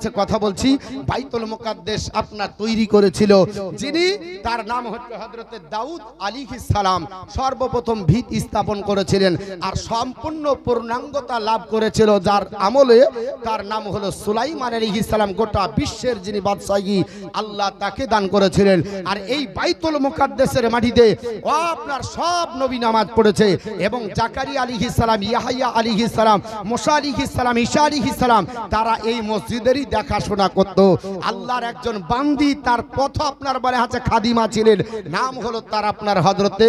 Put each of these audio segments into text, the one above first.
কাছে কথা বলছি। বাইতুল মুকাদ্দাস আপনার তৈরি করেছিল যিনি, তার নাম হচ্ছে হযরতে দাউদ আলাইহিস সালাম। সর্বপ্রথম ভিত স্থাপন করেছিলেন আর সম্পূর্ণ পূর্ণাঙ্গতা লাভ করেছিল যার আমলে, তার নাম হলো সুলাইমান আলাইহিস সালাম। গোটা বিশ্বের যিনি বাদশাহী আল্লাহ তাকে দান করেছিলেন। আর এই বাইতুল মুকাদ্দাসের মাটিতে আপনার সব নবী নামাজ পড়েছে এবং জাকারিয়া আলাইহিস সালাম, ইয়াহইয়া আলাইহিস সালাম, মুসা আলাইহিস সালাম, ঈসা আলাইহিস সালাম তারা এই মসজিদেরই দেখাশোনা করত। আল্লাহর একজন বান্দি, তার পথ আপনার বলে আছে খাদিমা ছিলেন, নাম হলো তার আপনার হযরতে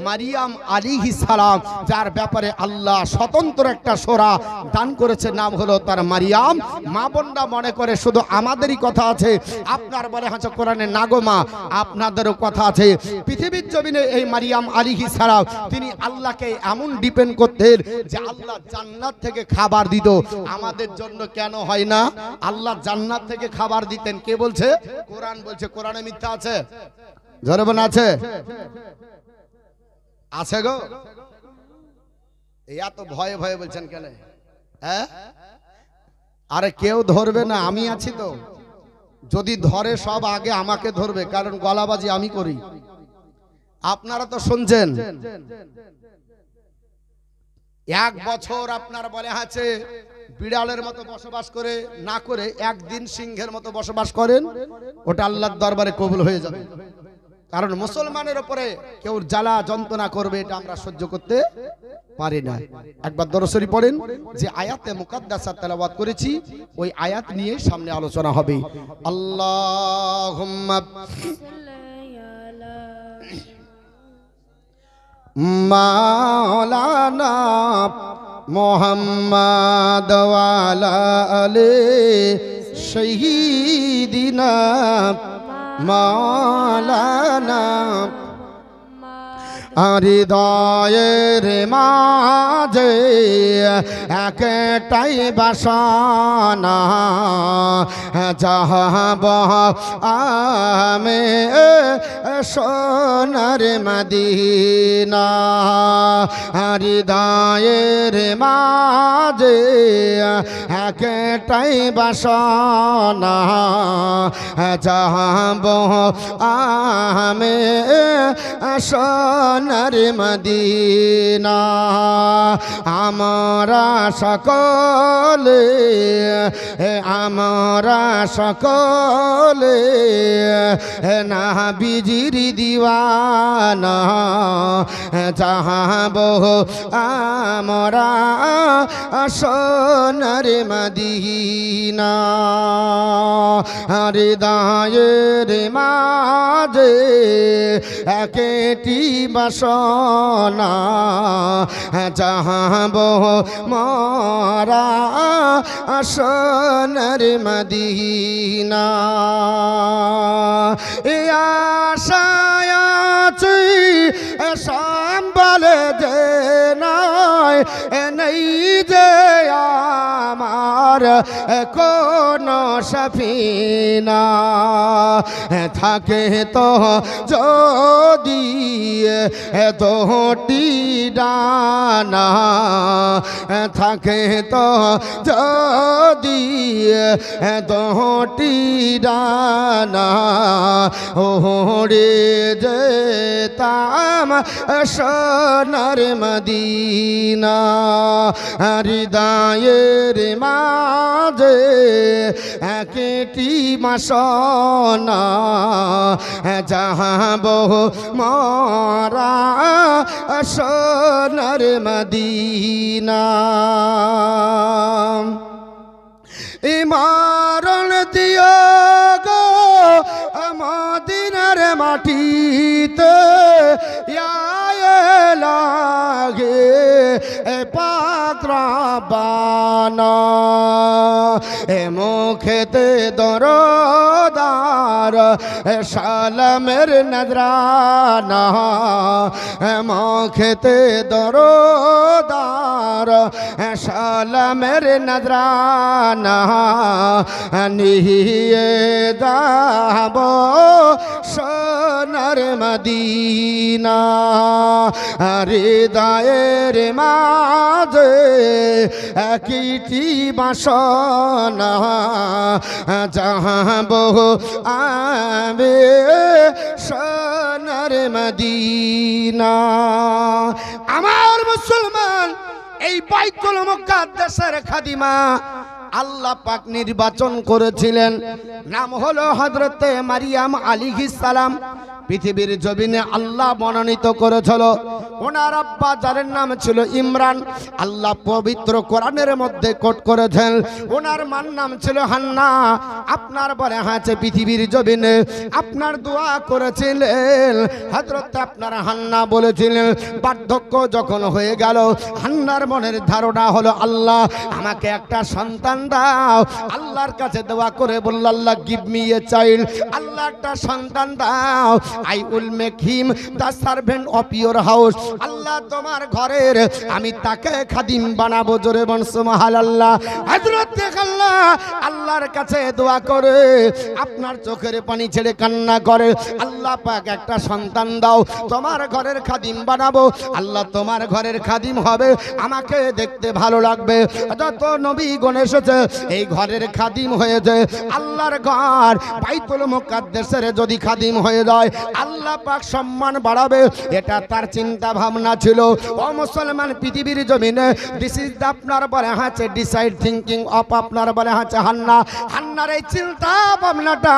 মারিয়াম আলাইহিস সালাম, যার ব্যাপারে আল্লাহ স্বতন্ত্র একটা সূরা দান করেছে, নাম হলো তার মারিয়াম। মা বোনরা মনে করে শুধু আমাদেরই কথা আছে, আপনার বলে আছে কোরআনে না গো মা, আপনাদেরও কথা আছে। পৃথিবীর জমিনে এই মারিয়াম আলাইহিস সালাম তিনি আল্লাহকে এমন ডিপেন্ড করতেন যে আল্লাহ জান্নাত থেকে খাবার দিত, আমাদের জন্য কেন হয় না? আল্লাহ জান্নাত থেকে খাবার দিতেন। কে বলছে? কোরআন বলছে। কোরআনে মিথ্যা আছে? জোরে বলেন আছে? আছে গো? এত ভয়ে ভয়ে বলছেন কেন? হ্যাঁ, আরে কেউ ধরবে না, আমি আছি তো। যদি ধরে সব আগে আমাকে ধরবে, কারণ গলাবাজি আমি করি। আপনারা তো শুনছেন, 1 বছর আপনার বলে আছে বিড়ালের মতো বসবাস করে না করে একদিন সিংহের মতো বসবাস করেন, ওটা আল্লাহর দরবারে কবুল হয়ে যাবে। কারণ মুসলমানের উপরে কেউ জ্বালা যন্ত্রণা করবে এটা আমরা সহ্য করতে পারি না। একবার দরুদ শরীফ পড়েন। যে আয়াতে মুকাদ্দাসা তেলাওয়াত করেছি ওই আয়াত নিয়ে সামনে আলোচনা হবে। আল্লাহুম্মা মাওলানা মুহাম্মাদ ওয়ালা আলে শহীদিনা মাওলানা। হৃদয়ের মাঝে একটাই বাসনা, যাহাব আমি সোনার মদিনা। হৃদয়ের মাঝে একটাই বাসনা, যাহাব আমি সোনার মদিনা। আমরা সকলে, আমরা সকলে নবীজির দিওয়ানা, যাহাব আমরা সোনার মদিনা। হৃদয়ের মাঝে একটি বাসনা, যাহাব মোরা সোনার মদিনা। এ আশায় আছি সম্বল যে নাই, নেই যে আমার কোন সফিনা। থাকে তো যদি দুটি ডানা, থাকে তো যদি দুটি ডানা, ওরে যেতাম সোনার মদিনা। হৃদয়ের মাঝে একটি বাসনা, যাহাব মোরা সোনার মদিনা। মরণ দিও গো মদিনার মাটিতে, লাগে পাত্রাবানা। মুখেতে দরদার সালামের নজরানা, মুখেতে দরদার সালামের নজরানা। নিয়ে যাব সোনার সোনার মদিনা হৃদয়ের মাঝে একটি বাসনা যাবো আমি সোনার মদিনা। আমার মুসলমান, এই বাইতুল মুকাদ্দাসের খাদিমা আল্লাহ পাক নির্বাচন করেছিলেন, নাম হলো হযরতে মারিয়াম আলাইহিস সালাম। পৃথিবীর জমিনে আল্লাহ মনোনীত করেছিল। ওনার আব্বা যার নাম ছিল ইমরান, আল্লাহ পবিত্র কোরআনের মধ্যে কোট করেছেন। ওনার মার নাম ছিল হান্না। আপনার বলে আছে পৃথিবীর জমিনে আপনার দোয়া করেছিলেন হযরত আপনার হান্না বলেছিলেন, বার্ধক্য যখন হয়ে গেল হান্নার মনের ধারণা হলো আল্লাহ আমাকে একটা সন্তান দাও। আল্লাহর কাছে দোয়া করে বলল, আল্লাহ গিভ মি এ চাইল্ড, আল্লাহ একটা সন্তান দাও। I will make him the servant of your house, আল্লাহ তোমার ঘরের আমি তাকে খাদিম বানাবো। জোরে বল সুবহানাল্লাহ। হযরত আল্লাহ আল্লাহর কাছে দোয়া করে আপনার চোখের পানি ছেড়ে কান্না করে, আল্লাহ পাক একটা সন্তান দাও, তোমার ঘরের খাদিম বানাবো। আল্লাহ তোমার ঘরের খাদিম হবে, আমাকে দেখতে ভালো লাগবে। যত নবী গণ এসেছে এই ঘরের খাদিম হয়েছে। আল্লাহর ঘর বাইতুল মুকাদ্দাসের যদি খাদিম হয়ে যায় আল্লাহ পাক সম্মান বাড়াবে, এটা তার চিন্তা ভাবনা ছিল। ও মুসলমান, পৃথিবীর জমিনে দিস ইজ দ্য আপনার বলে আছে ডিসাইড থিংকিং অফ আপনার বলে আছে হান্না। হান্নার এই চিন্তা ভাবনাটা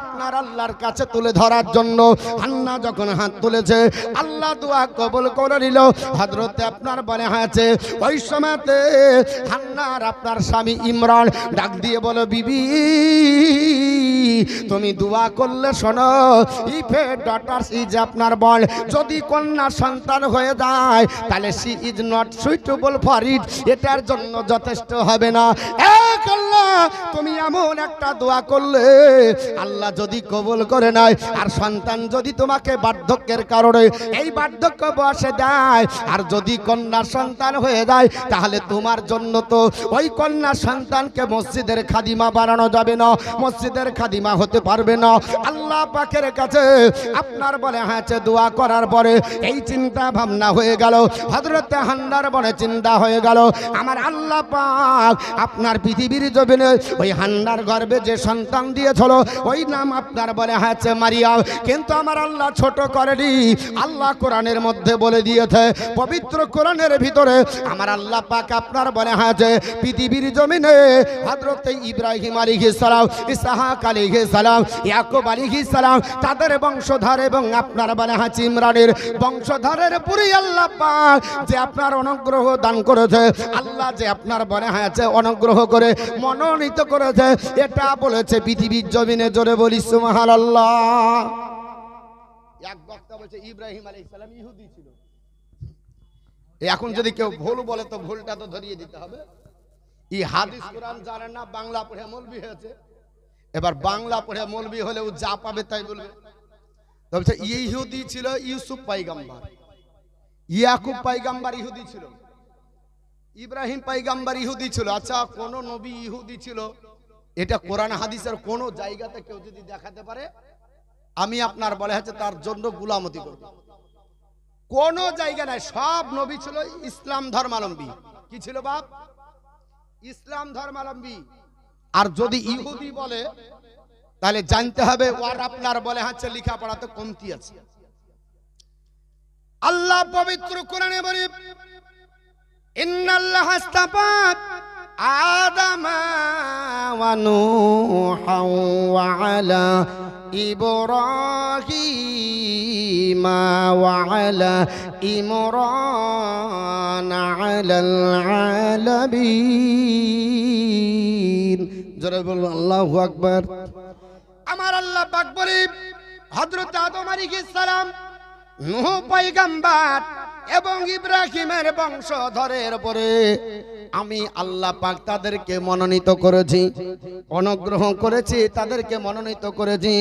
আপনার আল্লাহর কাছে তুলে ধরার জন্য হান্না যখন হাত তুলেছে আল্লাহ দোয়া কবুল করে নিল। হযরত আপনার বলে আছে ওই সময়তে হান্নার আপনার স্বামী ইমরান ডাক দিয়ে বলো, বিবি তুমি দোয়া করলে শোনো, ইফ এ ডটার্স ইজ আপনার বল, যদি কন্যা সন্তান হয়ে যায় তাহলে she is not suitable for it, এটার জন্য যথেষ্ট হবে না। এক আল্লাহ তুমি এমন একটা দোয়া করলে আল্লাহ যদি কবুল করে নেয়, আর সন্তান যদি তোমাকে বার্ধক্যের কারণে এই বার্ধক্য বয়সে দেয়, আর যদি কন্যা সন্তান হয়ে যায় তাহলে তোমার জন্য তো ওই কন্যা সন্তানকে মসজিদের খাদিমা বানানো যাবে না, মসজিদের খাদিমা হতে পারবে না। আল্লাহ পাকের কাছে আপনার বলে আছে দোয়া করার পরে এই চিন্তা ভাবনা হয়ে গেল। হযরত হান্নার বলে চিন্তা হয়ে গেল, আমার আল্লাহ পাক আপনার পৃথিবীর জমিনে ওই হান্নার গর্ভে যে সন্তান দিয়েছিল ওই নাম আপনার বলে আছে মারিয়াম, কিন্তু আমার আল্লাহ ছোট করেনি। আল্লাহ কোরআনের মধ্যে বলে দিয়েছে, পবিত্র কোরআনের ভিতরে আমার আল্লাহ পাক আপনার বলে আছে পৃথিবীর জমিনে হযরত ইব্রাহিম আলাইহিস সালাম, ইসহাক আলাইহিস সালাম, ইয়াকুব আলাইহিস সালাম তাদের বংশধর এবং আপনার বলে আছে ইমরানের বংশধরের পুরি আল্লাহ পাক যে আপনার অনুগ্রহ দান করেছে, আল্লাহ যে আপনার বলে আছে অনুগ্রহ করে মনোনীত করেছে, এটা বলেছে পৃথিবীর জমিনে। জোরে বলি সুবহানাল্লাহ। এক বক্তা বলছে ইব্রাহিম আলাইহিস সালাম ইহুদি ছিল। এখন যদি কেউ ভুল বলে তো ভুলটা তো ধরিয়ে দিতে হবে। এই হাদিস কোরআন জানেন না, বাংলা পড়ে মৌলবি হয়েছে। এবার বাংলা পড়ে মৌলবি হলেও যা পাবে তাই বলবে। তবে ইহুদি ছিল ইউসুফ পয়গম্বর, ইয়াকুব পয়গম্বর ইহুদি ছিল, ইব্রাহিম পয়গম্বর ইহুদি ছিল। আচ্ছা, কোন নবী ইহুদি ছিল এটা কোরআন হাদিসের কোন জায়গাতে কেউ যদি দেখাতে পারে আমি আপনার বলে হচ্ছে তার জন্য গোলামতি করব। কোন জায়গা নাই, সব নবী ছিল ইসলাম ধর্মাবলম্বী। কি ছিল বাপ? ইসলাম ধর্মাবলম্বী। আর যদি ইহুদি বলে তাহলে জানতে হবে ওর আপনার বলে হচ্ছে লেখাপড়াতে কমতি আছে। আল্লাহ পবিত্র কোরআনে বলে, ইন্নাল্লাহ আস্তাফা আদামা ওয়া নূহা ওয়া আলা ইব্রাহিম ওয়া আলা ইমরান আলাল আলামিন। জোরে বলুন আল্লাহু আকবার। আমার আল্লাহ পাক বলে হযরত আদম আলাইহিস সালাম, নূহ পয়গম্বর এবং ইব্রাহিমের বংশধরের উপরে আমি আল্লাহ পাক তাদেরকে মনোনীত করেছি, অনুগ্রহ করেছি, তাদেরকে মনোনীত করেছি।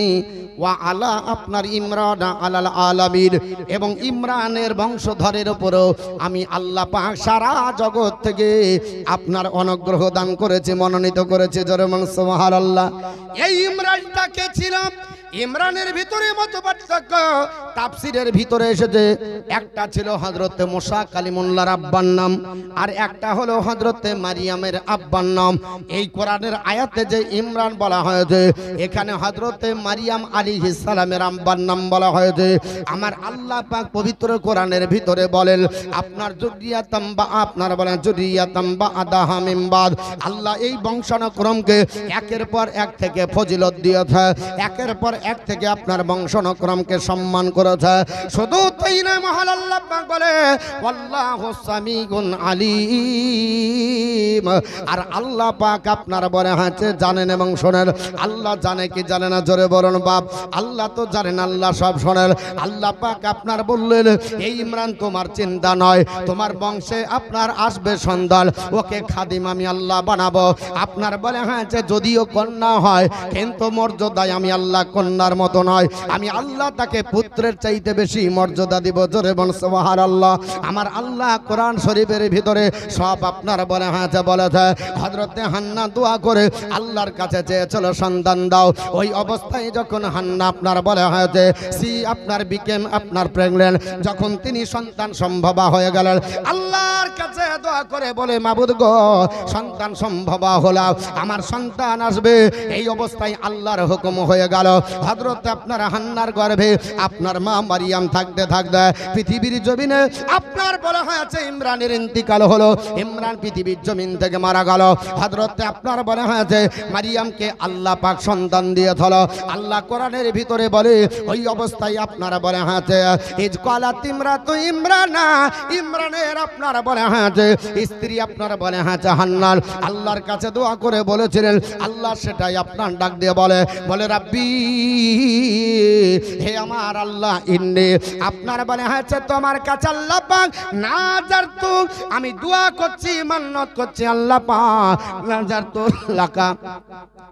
ওয়া আলা আপনার ইমরান আলাল আলামিন, এবং ইমরানের বংশধরের উপরও আমি আল্লাহ পাক সারা জগৎ থেকে আপনার অনুগ্রহ দান করেছি, মনোনীত করেছি। জোরে বলুন সুবহানাল্লাহ। এই ইমরানটা কে ছিল? ইমরানের ভিতরে মত পার্থক্য তাফসীরের ভিতরে এসেছে। একটা ছিল হযরতে মুসা কালিমুল্লাহর আব্বার নাম, আর একটা হলো হযরতে মারিয়ামের আব্বার নাম। এই কোরআনের আয়াতে যে ইমরান বলা হয়েছে, এখানে হযরতে মারিয়াম আলাইহিস সালামের আব্বার নাম বলা হয়েছে। আমার আল্লাহ পাক পবিত্র কোরআনের ভিতরে বলেন আপনার যুরিয়াতাম বা আপনার বলেন যুরিয়াতাম বা আদাহা মিন বাদ। আল্লাহ এই বংশানুক্রমকে একের পর এক থেকে ফজিলত দিয়েছে, একের পর এক থেকে আপনার বংশানুক্রমকে সম্মান করেছে। শুধু তাই না, মহান আল্লাহ পাক বলে আল্লাহু সামিউন আলিম। আর আল্লাহ পাক আপনার বলে হচ্ছে জানেন এবং শোনেন। আল্লাহ জানে কি জানে না, জোরে বলুন বাপ। আল্লাহ তো জানেন, আল্লাহ সব শোনেন। আল্লাহ পাক আপনার বললেন এই ইমরান তোমার চিন্তা নয়, তোমার বংশে আপনার আসবে সন্তান, ওকে খাদিম আমি আল্লাহ বানাবো। আপনার বলে হচ্ছে যদিও কন্যা হয় কিন্তু মর্যাদায় আমি আল্লাহ কন্যার মতো নয়, আমি আল্লাহ তাকে পুত্রের চাইতে বেশি মর্যাদা দিব। জোরে বলুন সুবহানাল্লাহ। আমার আল্লাহ কোরআন শরীফের ভিতরে সব আপনার বলে বলেছে। হযরতে হান্না দোয়া করে আল্লাহর কাছে চেয়েছিল সন্তান দাও। ওই অবস্থায় যখন হান্না আপনার বলে হয়েছে আপনার বিকেম আপনার প্রেগন্যান্ট, যখন তিনি সন্তান সম্ভবা হয়ে গেলেন, আল্লাহর কাছে দোয়া করে বলে মাবুদ গো সন্তান সম্ভবা হলো, আমার সন্তান আসবে। এই অবস্থায় আল্লাহর হুকুম হয়ে গেল হযরত আপনার হান্নার গর্ভে আপনার মা মারিয়াম থাকতে থাকতে পৃথিবীর জমিনে আপনার বলা হয়েছে ইমরানের ইন্তিকাল হলো। ইমরান পৃথিবীর জমিন থেকে মারা গেল। হযরত আপনার বলা হয়েছে মারিয়ামকে আল্লাহ পাক সন্তান দিয়েছিল। আল্লাহ কোরআনের ভিতরে বলে ওই অবস্থায় আপনারা বলে হয়েছে ইজ কালাত ইমরাতু ইমরানা, ইমরানের আপনারা বলে হয়েছে স্ত্রী আপনারা বলে হয়েছে হান্নার আল্লাহর কাছে দোয়া করে বলেছিলেন। আল্লাহ সেটাই আপনার ডাক দিয়ে বলে রাব্বি, হে আমার আল্লাহ, ইন্নী আপনার বলে হয়েছে তোমার কাছে আল্লাহ পাক নাজারতু, আমি দোয়া করছি মান্নত করছি আল্লাহ পাক নাজারতু লাকা,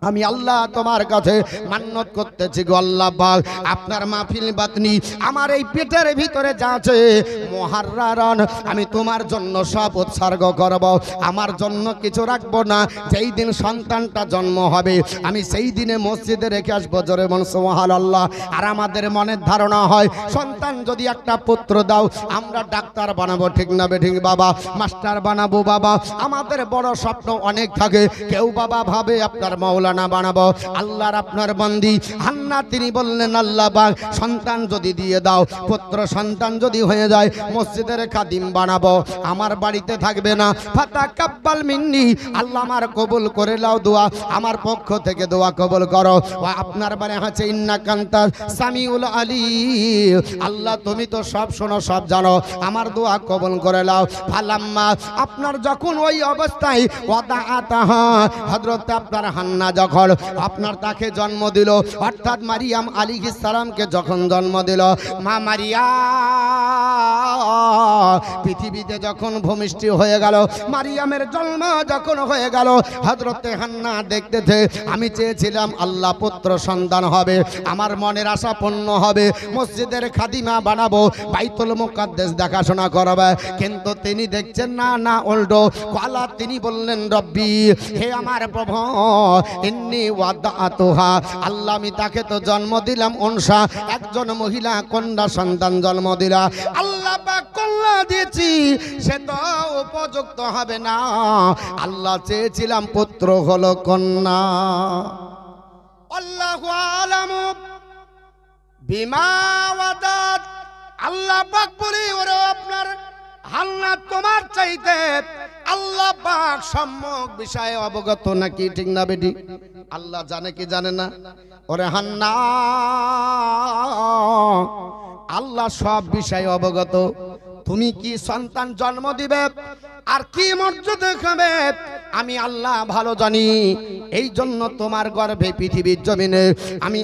আমি আল্লাহ তোমার কাছে মান্নত করতেছি গো আল্লাহ পাক, আপনার মাহফিল বাতনি আমার এই পেটের ভিতরে যা আছে মুহাররারান, আমি তোমার জন্য সব উৎসর্গ করব, আমার জন্য কিছু রাখবো না। যেই দিন সন্তানটা জন্ম হবে আমি সেই দিনে মসজিদে রেখে আসবো। জোরে বলুন সুবহানাল্লাহ। আর আমাদের মনের ধারণা হয় সন্তান যদি একটা পুত্র দাও আমরা ডাক্তার বানাবো, ঠিক না বেঠিক বাবা, মাস্টার বানাবো বাবা, আমাদের বড় স্বপ্ন অনেক থাকে। কেউ বাবা ভাবে আপনার মাওলানা বানাবো। আল্লাহর আপনার বান্দি হান্না তিনি বললেন আল্লাহ পাক সন্তান যদি দিয়ে দাও, পুত্র সন্তান যদি হয়ে যায় মসজিদের খাদিম বানাবো, আমার বাড়িতে থাকবে না। ফাতাকাব্বাল মিন্নি, আল্লাহ আমার কবুল করে নাও দোয়া, আমার পক্ষ থেকে দোয়া কবুল করো। আপনার মানে হচ্ছে ইন্নাকা আনতা সামিউল আলিম, আল্লাহ তুমি তো সব শোনো সব জানো, আমার দোয়া কবুল করে নাও। ফালাম্মা আপনার যখন ওই অবস্থায় ওয়াদাআতাহা, হযরত আপনার হান্না যখন আপনার তাকে জন্ম দিল, অর্থাৎ মারিয়াম আলাইহিস সালামকে যখন জন্ম দিল, মা মারিয়াম পৃথিবীতে যখন ভূমিষ্ঠ হয়ে গেল, মারিয়ামের জন্ম যখন হয়ে গেল, হযরতে হান্না দেখতেছে আমি চেয়েছিলাম আল্লাহ পুত্র সন্তান হবে, আমার মনের আশা পূর্ণ হবে, মসজিদের খাদিমা বানাবো, বাইতুল মুকাদ্দাস দেখাশোনা করবে, কিন্তু তিনি দেখছেন না না উল্টো কলা, তিনি বললেন রব্বি, হে আমার প্রভু, ইন্নী ওয়াদাতুহা, আল্লাহ আমি তাকে তো জন্ম দিলাম উনসা, একজন মহিলা কন্যা সন্তান জন্ম দিলা, আল্লাহ পাক কন্যা দিয়েছি সে তো উপযুক্ত হবে না, আল্লাহ চেয়েছিলাম পুত্র হলো কন্যা। আল্লাহু আলামু বিমা ওয়াদাত, আল্লাহ পাক বলি ওরে আপনার হান্না তোমার চাইতে আল্লাহ পাক সম্যক বিষয়ে অবগত নাকি, ঠিক না বেটি? আল্লাহ জানে কি জানে না? ওরে হান্না আল্লাহ সব বিষয়ে অবগত। তুমি কি সন্তান জন্ম দিবে আর কি মর্যাদা দেখাবে আমি আল্লাহ ভালো জানি। এই জন্য তোমার গর্ভে পৃথিবীর জমিনে আমি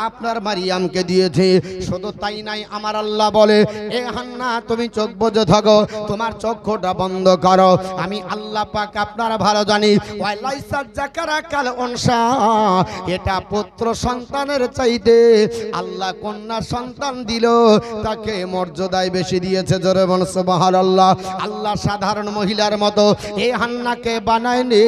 আপনার মারিয়ামকে দিয়েছি। শুধু তাই নাই, আমার আল্লাহ বলে এ হান্না তুমি চোখ বুজে থাকো, তোমার চক্ষুটা বন্ধ করো, আমি আল্লাহ পাক আপনারা ভালো জানি। ওয়ালাইসা যাকারা কাল উনসা, এটা পুত্র সন্তানের চাইতে আল্লাহ কন্যা সন্তান দিল তাকে মর্যাদায় বেশি দিয়েছে। জোরে বল সুবহানাল্লাহ। আল্লাহ সাধারণ মহিলার মতো এই হান্নাকে বানায়নি।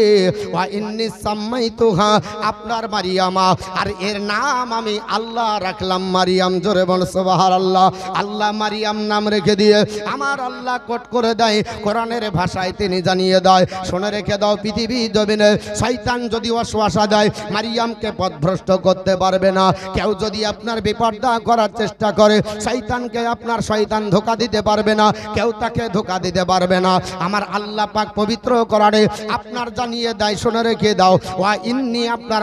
ওয়া ইন্নী সাম্মাইতুহা, আপনার মারিয়ামা, আর এর নাম আমি আল্লাহ রাখলাম মারিয়াম। জোরে বল সুবহানাল্লাহ। আল্লাহ মারিয়াম নাম রেখে দিয়ে আমার আল্লাহ কোট করে দেয়, কোরআনের ভাষায় তিনি জানিয়ে দেয়, শুনে রেখে দাও, পৃথিবী জমিনে শয়তান যদি ওয়াসওয়াসা দেয় মারিয়ামকে পথভ্রষ্ট করতে পারবে না। কেউ যদি আপনার বিপর্দা করার চেষ্টা করে শয়তানকে আপনার শয়তান ধোঁকা দিতে পারবে না, কেউ তাকে ধোঁকা দিতে পারবে না। আমার আল্লাহ পাক পবিত্র কোরআনে আপনার জানিয়ে দেয়, শুনে রেখে দাও, ওয়া ইন্নী, আপনার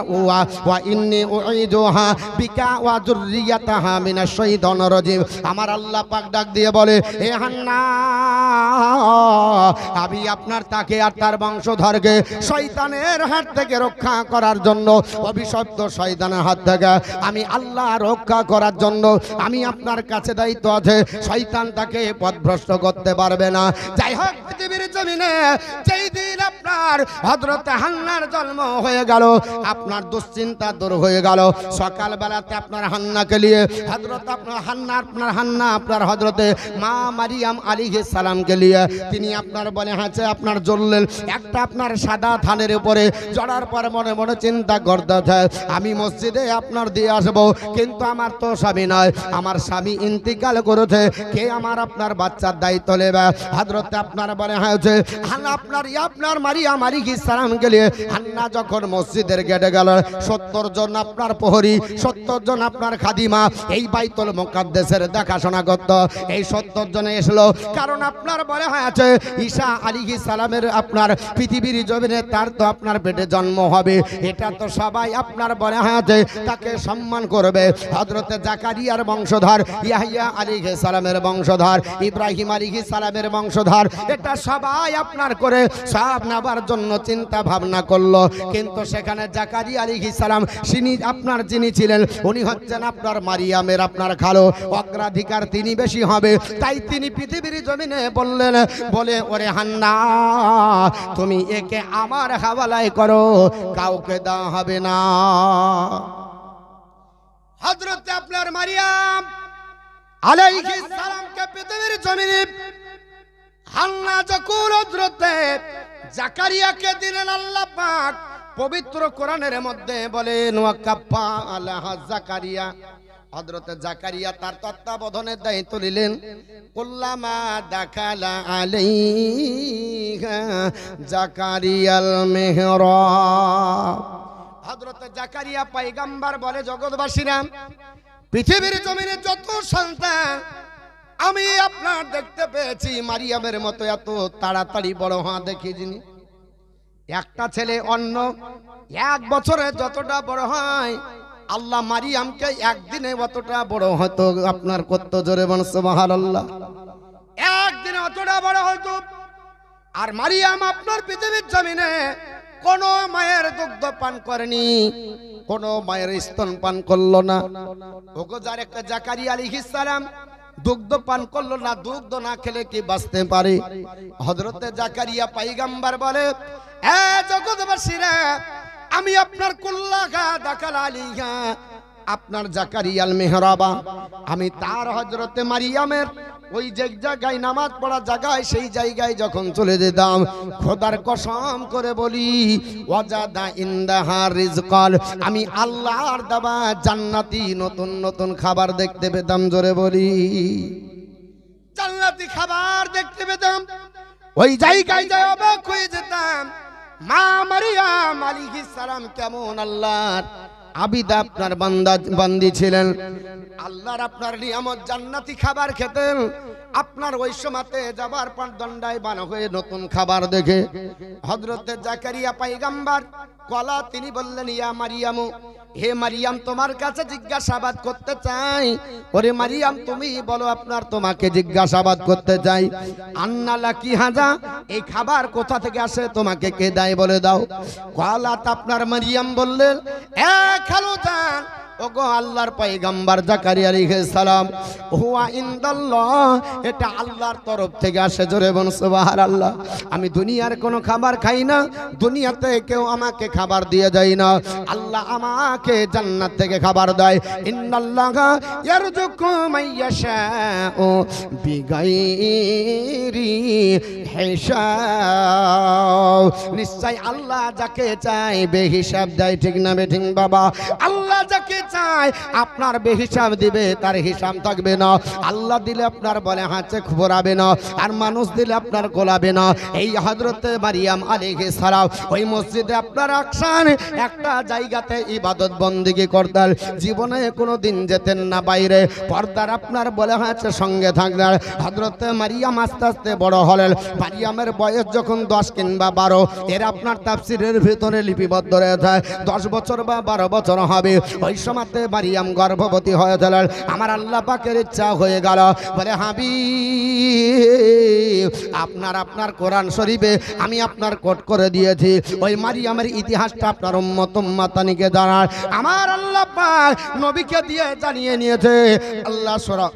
ওয়া ইন্নী উঈদুহা বিকা ওয়া যুররিয়াতাহা মিনাশ শাইতানির রাজিম। আমার আল্লাহ পাক ডাক দিয়ে বলে, হে হান্না, আমি আপনার তাকে আর তার বংশধরকে শয়তানের হাত থেকে রক্ষা করার জন্য, অভিশপ্ত শয়তানের হাত থেকে আমি আল্লাহ রক্ষা করার জন্য আমি আপনার কাছে দায়িত্ব আছে। শয়তান তাকে পথভ্রষ্ট করতে পারবে না। যাই হোক, পৃথিবীর জমিনে যেই দিন আপনার হযরত হান্নার জন্ম হয়ে গেল, আপনার দুশ্চিন্তা দূর হয়ে গেল। সকালবেলাতে আপনার হান্নাকে নিয়ে হযরত আপনার হান্না আপনার হযরতে মা মারিয়াম আলাইহিস সালামকে নিয়ে তিনি আপনার বলে হাঁচে আপনার জ্বললেন একটা আপনার সাদা থানের উপরে। জড়ার পর মনে মনে চিন্তা করতে, আমি মসজিদে আপনার দিয়ে আসবো, কিন্তু আমার তো স্বামী নয়, আমার স্বামী ইন্তিকাল করেছে, কে আমার আপনার বাচ্চার দায়িত্ব নেবে? হযরতে আপনার বলে হয়েছে হান্না আপনার মারিয়াম আলাইহিস সালামকে নিয়ে হান্না যখন মসজিদের গেটে গেল, 70 জন আপনার প্রহরী, 70 জন আপনার খাদিমা এই বাইতুল মুকাদ্দাসের দেখাশোনা করত। এই 70 জনে এসলো, কারণ আপনার বলে হয়েছে ঈসা আলাইহিস সালামের আপনার পৃথিবীর জমিনে তার তো আপনার পেটে জন্ম হবে, এটা তো সবাই আপনার বলে হয়েছে তাকে সম্মান করবে। হযরতে জাকারিয়ার বংশধর, ইয়াহইয়া আলাইহিস সালামের বংশধর, ইব্রাহিম আলাইহিস সালামের বংশধর, এটা সবাই আপনার করে সব নেবার জন্য চিন্তা ভাবনা করলো। কিন্তু সেখানে জাকারিয়া আলাইহিস সালাম যিনি ছিলেন উনি হচ্ছেন আপনার মারিয়ামের আপনার খালো, অগ্রাধিকার তিনি বেশি হবে। তাই তিনি পৃথিবীর জমিনে বললেন, বলে ওরে হান্না, তুমি একে আমার হাওয়ালায় করো, কাউকে দেওয়া হবে না। হযরতে আপনার মারিয়াম আলাইহিস সালামকে পৃথিবীর জমিনে হান্না যখন হযরতে জাকারিয়াকে দিলেন, আল্লাহ পাক পবিত্র কোরআনের মধ্যে বলেন, ওয়াকাফা আলাহা জাকারিয়া, হযরতে জাকারিয়া তার তত্ত্বাবধানের দায়িত্ব নিলেন। কুল্লামা দাখালা আলাইহা জাকারিয়াল মিহরাব, হযরতে জাকারিয়া পয়গম্বর বলে, জগৎবাসীরা, পৃথিবীর জমিনে যত সন্তান আমি আপনার দেখতে পেয়েছি মারিয়ামের মতো এত তাড়াতাড়ি বড় হওয়া দেখিনি। একটা ছেলে অন্য 1 বছরে যতটা বড় হয়, আল্লাহ মারিয়ামকে একদিনে অতটা বড় হতো আপনার করতো। জোরে বল সুবহানাল্লাহ। একদিনে অতটা বড় হতো। আর মারিয়াম আপনার পৃথিবীর জমিনে কোন মায়ের দুগ্ধ পান করেনি, কোন মায়ের স্তন পান করলো না। ওগো যার একটা জাকারিয়া আলাইহিস সালাম দুগ্ধ পান করলো না, দুগ্ধ না খেলে কি বাঁচতে পারে? হযরতে জাকারিয়া পয়গম্বর বলে, এ জগৎবাসীরা, আমি আপনার কুল্লাহা দাখালা আলাইহা, আপনার জাকারিয়াল মেহরাবা, আমি তার হযরতে মারিয়ামের ওই যে জায়গায় নামাজ পড়া জায়গায়, সেই জায়গায় যখন চলে যেতাম, খোদার কসম করে বলি, ওয়াজাদা ইনদাহা রিজকাল, আমি আল্লাহর দেওয়া জান্নাতি নতুন নতুন খাবার দেখতে পেতাম। জোরে বলি, জান্নাতি খাবার দেখতে পেতাম। ওই জায়গায় যায় অবাক হয়ে যেতাম, মা মারিয়াম আলাইহিস সালাম কেমন আল্লাহর আবিদা আপনার বান্দি ছিলেন, আল্লাহর আপনার নিয়ামত জান্নাতি খাবার খেতেন। আপনার ওই সময়তে যাবার পর দণ্ডায়মান হয়ে নতুন খাবার দেখে হযরতে জাকারিয়া পয়গম্বর কলা তিনি বললেন, ইয়া মারিয়াম, হে মারিয়াম, তোমার কাছে জিজ্ঞাসাবাদ করতে চাই। ওরে মারিয়াম, তুমি বলো, আপনার তোমাকে জিজ্ঞাসাবাদ করতে চাই। আন্না লাকি হাজা, এই খাবার কোথা থেকে আসে, তোমাকে কে দেয় বলে দাও। কলাত আপনার মারিয়াম বললেন, এ খালুজান, ওগো আল্লাহর পয়গম্বর জাকারিয়া আলাইহিস সালাম, হুয়া ইনদাল্লাহ, এটা আল্লাহর তরফ থেকে আসে। জোরে বলুন সুবহানাল্লাহ। আমি দুনিয়ার কোনো খাবার খাই না, দুনিয়াতে কেউ আমাকে খাবার দিয়ে যায় না, আল্লাহ আমাকে জান্নাত থেকে খাবার দেয়। ইন্নাল্লাহা ইয়ারযুকু মাইয়াশাউ বিগাইরি হিসাব, নিশ্চয় আল্লাহ যাকে চায় বেহিসাব দেয়। ঠিক না বেঠিক বাবা? আল্লাহ যাকে চায় আপনার বেহিসাব দিবে, তার হিসাব থাকবে না। আল্লাহ দিলে আপনার বলে হাঁচে খবরাবে না, আর মানুষ দিলে আপনার গোলাবে না। এই হযরতে মারিয়াম আলাইহিস সালাম ওই মসজিদে আপনার আকশান একটা জায়গাতে ইবাদত বন্দেগী করতেন, জীবনে কোনো দিন যেতেন না বাইরে, পর্দার আপনার বলে হাঁচে সঙ্গে থাকতেন। হযরতে মারিয়াম আস্তে আস্তে বড় হলেন। মারিয়ামের বয়স যখন 10 কিংবা 12, এর আপনার তাফসীরের ভিতরে লিপিবদ্ধ রয়েছে 10 বছর বা 12 বছর হবে, ওই সময়তে মারিয়াম গর্ভবতী হয়ে গেলেন। আমার আল্লাহ পাকের ইচ্ছা হয়ে গেল, বলে হাবিব আপনার কোরআন শরীফে আমি আপনার কোট করে দিয়েছি, ওই মারিয়ামের ইতিহাসটা আপনার উম্মত উম্মাতানিকে জানার আমার আল্লাহ পাক নবীকে দিয়ে জানিয়ে নিয়েছে। আল্লাহ সূরা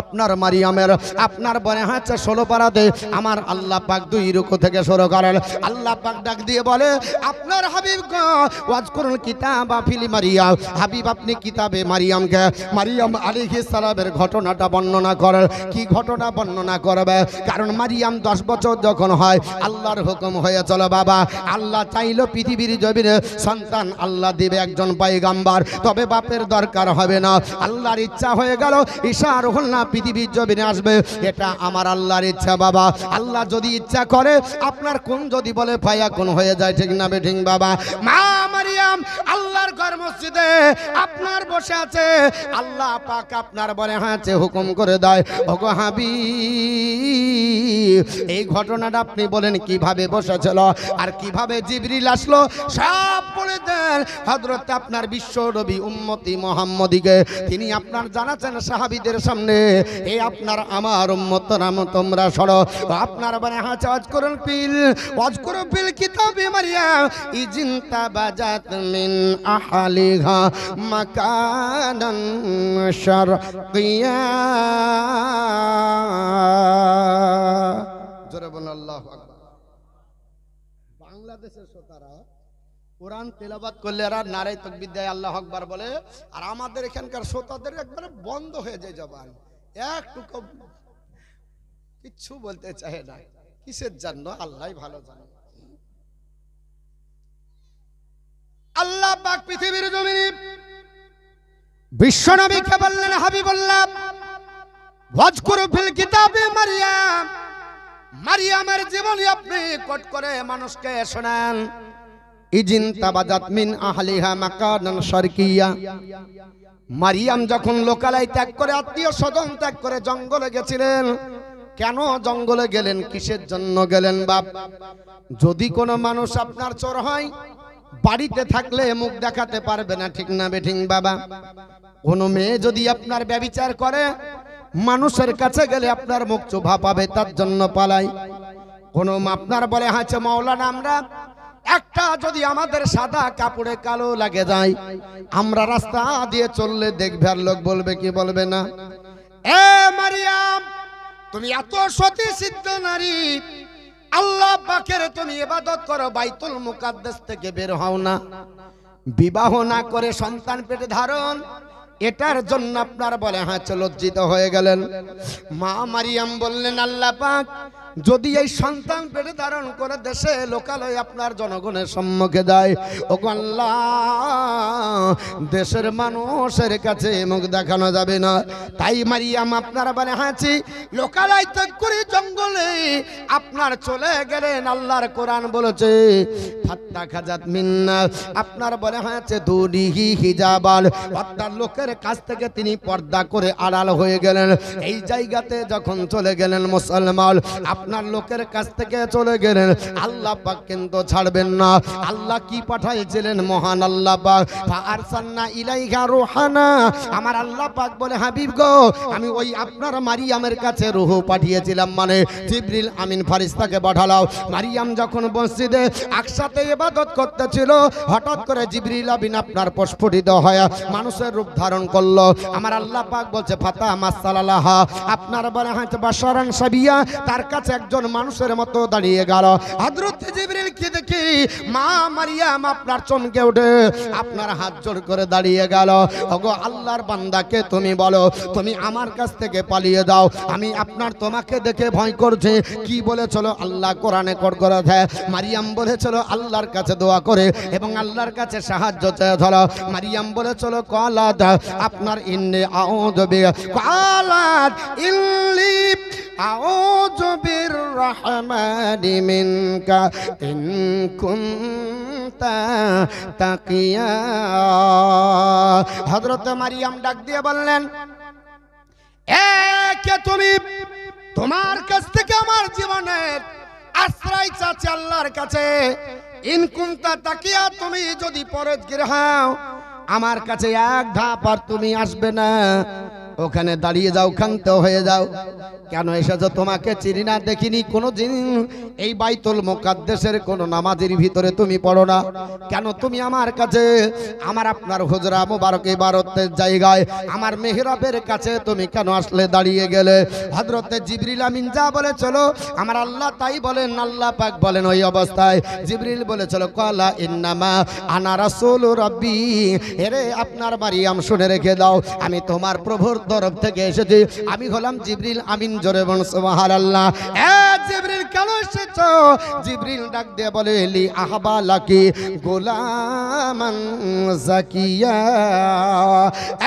আপনার মারিয়ামের আপনার বনে হাঁচে 16 পারাতে আমার আল্লাহ পাক 2 রুকু থেকে শুরু করেন। আল্লাহ পাক ডাক দিয়ে বলে, আপনার হাবিব গো ওয়াজকুরুল কিতাবা ফিল মারিয়াম, হাবিব আপনি কিতাবে মারিয়ামকে, মারিয়াম আলাইহিস সালামের ঘটনাটা বর্ণনা করেন। কি ঘটনা বর্ণনা করবে? কারণ মারিয়াম 10 বছর যখন হয় আল্লাহর হুকুম হয়ে চলো বাবা, আল্লাহ চাইলো পৃথিবীর জমিনে সন্তান আল্লাহ দিবে একজন পয়গম্বর, তবে বাপের দরকার হবে না। আল্লাহর ইচ্ছা হয়ে গেল ঈসা রুহুল না পৃথিবীর জমিনে আসবে, এটা আমার আল্লাহর ইচ্ছা বাবা। আল্লাহ যদি ইচ্ছা করে আপনার কোন যদি বলে ফায়া কোন হয়ে যায়। ঠিক না বেঠিক বাবা? মা মারিয়াম আল্লাহর ঘর মসজিদে আপনার বসে আছে, আল্লাহ পাক আপনার বলে হাঁচে হুকুম করে দেয়, ওগো হাবিব এই ঘটনাটা আপনি বলেন কিভাবে বসেছিল আর কিভাবে জিবরিল আসলো সব বলে দেন। হযরত আপনার বিশ্ব নবী উম্মতি মুহাম্মদীকে তিনি আপনার জানাচ্ছেন সাহাবীদের সামনে, এই আপনার আমার উম্মতরা তোমরা সরো, আপনার মানে হাঁচে ওয়াজকুরু ফিল কিতাবে মারিয়াম ইজিনতা বাজাত মিন আহলিহা মাকানান শারকিয়া। জোরে বলুন আল্লাহু আকবার। বাংলাদেশের শ্রোতারা কোরআন তেলাওয়াত করলে আর নারে তাকবীর দেয়, আল্লাহু আকবার বলে, আর আমাদের এখানকার শ্রোতাদের একবারে বন্ধ হয়ে যায় জবান, একটুকু কিচ্ছু বলতে চায় না। কিসের জন্য আল্লাহই ভালো জানে। আল্লাহ পাক পৃথিবীর জমিনে বিশ্ব নবীকে বললেন, হাবিবুল্লাহ ওয়াজকুরু ফিল কিতাবে মারিয়াম, মারিয়ামের জীবনী আপনি কোট করে মানুষকে শোনান। ইজিন তাবাজাত মিন আহলিহা মাকানান শারকিয়া, মারিয়াম যখন লোকালয় ত্যাগ করে আত্মীয় স্বজন ত্যাগ করে জঙ্গলে গেছিলেন। কেন জঙ্গলে গেলেন, কিসের জন্য গেলেন বাপ? যদি কোনো মানুষ আপনার চোর হয়, বাড়িতে থাকলে মুখ দেখাতে পারবে না। ঠিক না বেঠিক বাবা? কোনো মেয়ে যদি আপনার ব্যভিচার করে, মানুষের কাছে গেলে আপনার মুখ চোভা পাবে, তার জন্য পালাই। কোনো আপনার বলে হাঁচে মাওলানা আমরা একটা যদি আমাদের সাদা কাপড়ে কালো লাগে যায়, আমরা রাস্তা দিয়ে চললে দেখবে আর লোক বলবে কি বলবে না? এ মারিয়াম তুমি এত সতী সিদ্ধ নারী, আল্লাহ পাকের তুমি ইবাদত করো, বাইতুল মুকাদ্দাস থেকে বের হও না, বিবাহ না করে সন্তান পেটে ধারণ, এটার জন্য আপনার বলে হাঁচে লজ্জিত হয়ে গেলেন। মা মারিয়াম বললেন, আল্লাহ পাক যদি এই সন্তান পেটে ধারণ করে দেশে লোকালয়ে আপনার জনগণের সম্মুখে দেয়, ওগো আল্লাহ দেশের মানুষের কাছে মুখ দেখানো যাবে না। তাই মারিয়াম আপনার বলে হাঁচি লোকালয় ত্যাগ করে জঙ্গলে আপনার চলে গেলেন। আল্লাহর কোরআন বলেছে ফাত্তা খাজাত মিন্না, আপনার বলে হাঁচে দুনিহি হিজাবাল, আপনার লোকের কাছ থেকে তিনি পর্দা করে আড়াল হয়ে গেলেন। এই জায়গাতে যখন চলে গেলেন মুসলমান, আপনার লোকের কাছ থেকে চলে গেলেন, আল্লাহ পাক কিন্তু ছাড়বেন না। আল্লাহ কি পাঠাইছিলেন? মহান আল্লাহ পাক, আর আরসালনা ইলাইহা রূহানা, আমার আল্লাহ পাক বলে হাবিব গো আমি ওই আপনার মারিয়ামের কাছে রূহ পাঠিয়েছিলাম, মানে জিবরিল আমিন ফেরেশতাকে পাঠালাম। মারিয়াম যখন মসজিদে আকসাতে ইবাদত করতেছিল, হঠাৎ করে জিবরিল আমিন আপনার প্রস্ফুটিত হয়ে মানুষের রূপ ধারণ করলো। আমার আল্লাহ পাক বলছে ফাতা মাসালালাহা, আপনার বলে হাতে বাশারান সাবিয়া, তার কাছে একজন মানুষের মতো দাঁড়িয়ে গেল। হযরত জিবরিল কি দেখি মা মারিয়াম আপনার চমকে ওঠে, আপনার হাত জোড় করে দাঁড়িয়ে গেল। ওগো আল্লাহর বান্দাকে তুমি বলো তুমি আমার কাছ থেকে পালিয়ে দাও, আমি আপনার তোমাকে দেখে ভয় করছে। কি বলেছিল আল্লাহ কোরআনে কোট করেছে, মারিয়াম বলেছিল আল্লাহর কাছে দোয়া করে এবং আল্লাহর কাছে সাহায্য চেয়ে ধরো। মারিয়াম বলেছিল কালাত আপনার ইন্নী আউযু বি কালাত ইল্লি আউযু বির রহমানি মিনকা ইন কুনতা তাকিয়া। হযরত মারিয়াম ডাক দিয়ে বললেন কে তুমি? তোমার কাছ থেকে আমার জীবনের আশ্রয় চাচ্ছি আল্লাহর কাছে। ইন কুনতা তাকিয়া, তুমি যদি পরহেজগার হও আমার কাছে এক ধাপ আর তুমি আসবে না, ওখানে দাঁড়িয়ে যাও, ক্ষান্ত হয়ে যাও। কেন এসেছো? তোমাকে চিনি না, দেখিনি কোনোদিন এই বাইতুল মুকাদ্দাসের কোন নামাজের ভিতরে তুমি পড়ো না। কেন তুমি আমার কাছে, আমার আপনার হুজরা মুবারক ইবাদতের জায়গায় আমার মেহরাবের কাছে তুমি কেন আসলে দাঁড়িয়ে গেলে? হযরতে জিবরিল আমিন যা বলে চলো আমার আল্লাহ তাই বলেন। আল্লাহ পাক বলেন ওই অবস্থায় জিবরিল বলে চলো কালা ইন্নামা আনা রাসূলু রাব্বি, এরে আপনার মারিয়াম শুনে রেখে দাও, আমি তোমার প্রভুর তরফ থেকে এসেছি, আমি হলাম জিবরিল আমিন। জোরে বলুন সুবহানাল্লাহ। এ জিবরিল কেন এসেছো? জিবরিল ডাক দিয়ে বলে লি আহবা লাকি গোলামান জাকিয়া।